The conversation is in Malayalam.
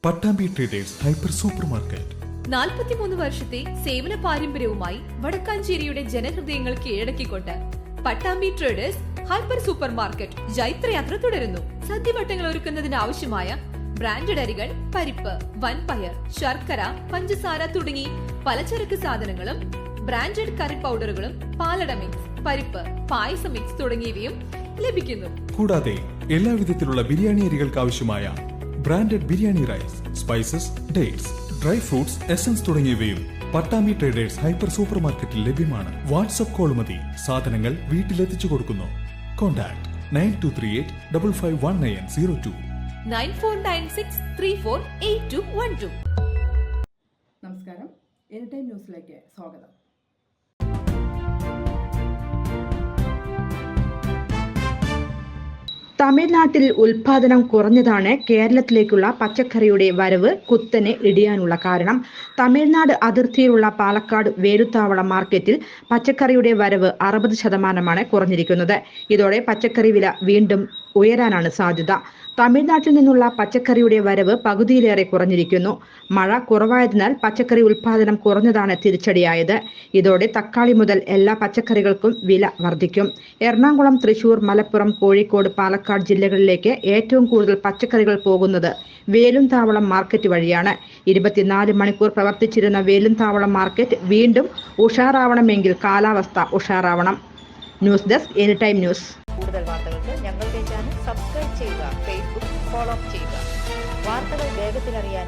Pattambi traders hyper supermarket 43 വർഷത്തെ സേവന പാരമ്പര്യവുമായി വടക്കാഞ്ചേരിയുടെ ജനഹൃദയങ്ങൾ കീഴടക്കിക്കൊണ്ട് Pattambi traders hyper supermarket ജൈത്രയാത്ര തുടരുന്നു. സദ്യവട്ടങ്ങൾ ഒരുക്കുന്നതിന് ആവശ്യമായ ബ്രാൻഡഡ് അരികൾ, പരിപ്പ്, വൻപയർ, ശർക്കര, പഞ്ചസാര തുടങ്ങി പലചരക്ക് സാധനങ്ങളും ബ്രാൻഡഡ് കറി പൗഡറുകളും പാലട മിക്സ്, പരിപ്പ്, പായസ മിക്സ് തുടങ്ങിയവയും ലഭിക്കുന്നു. കൂടാതെ എല്ലാവിധത്തിലുള്ള ബിരിയാണി അരികൾക്ക് ആവശ്യമായ branded biryani rice, spices, dates, dry fruits, essence തുടങ്ങിയവയും പട്ടാമ്പി ട്രേഡേഴ്സ് ഹൈപ്പർ സൂപ്പർ മാർക്കറ്റിൽ ലഭ്യമാണ്. വാട്സ്ആപ്പ് കോൾ മതി, സാധനങ്ങൾ വീട്ടിലെത്തിച്ചു കൊടുക്കുന്നു. കോൺടാക്ട് 9238551902 9496348212. നമസ്കാരം, എനി ടൈം ന്യൂസിലേക്ക് സ്വാഗതം. തമിഴ്നാട്ടിൽ ഉൽപാദനം കുറഞ്ഞതാണ് കേരളത്തിലേക്കുള്ള പച്ചക്കറിയുടെ വരവ് കുത്തനെ ഇടിയാനുള്ള കാരണം. തമിഴ്നാട് അതിർത്തിയിലുള്ള പാലക്കാട് വേലുത്താവളം മാർക്കറ്റിൽ പച്ചക്കറിയുടെ വരവ് 60% കുറഞ്ഞിരിക്കുന്നത്. ഇതോടെ പച്ചക്കറി വില വീണ്ടും ഉയരാനാണ് സാധ്യത. തമിഴ്നാട്ടിൽ നിന്നുള്ള പച്ചക്കറിയുടെ വരവ് പകുതിയിലേറെ കുറഞ്ഞിരിക്കുന്നു. മഴ കുറവായതിനാൽ പച്ചക്കറി ഉൽപാദനം കുറഞ്ഞതാണ് തിരിച്ചടിയായത്. ഇതോടെ തക്കാളി മുതൽ എല്ലാ പച്ചക്കറികൾക്കും വില വർദ്ധിക്കും. എറണാകുളം, തൃശൂർ, മലപ്പുറം, കോഴിക്കോട്, പാലക്കാട് ജില്ലകളിലേക്ക് ഏറ്റവും കൂടുതൽ പച്ചക്കറികൾ പോകുന്നത് വേലുത്താവളം മാർക്കറ്റ് വഴിയാണ്. 24 മണിക്കൂർ പ്രവർത്തിച്ചിരുന്ന വേലുത്താവളം മാർക്കറ്റ് വീണ്ടും ഉഷാറാവണമെങ്കിൽ കാലാവസ്ഥ ഉഷാറാവണം. News desk, any time news. കൂടുതൽ വാർത്തകൾക്ക് ഞങ്ങളുടെ ചാനൽ സബ്സ്ക്രൈബ് ചെയ്യുക, ഫേസ്ബുക്ക് ഫോളോ ചെയ്യുക. വാർത്തകൾ വേഗത്തിലറിയാൻ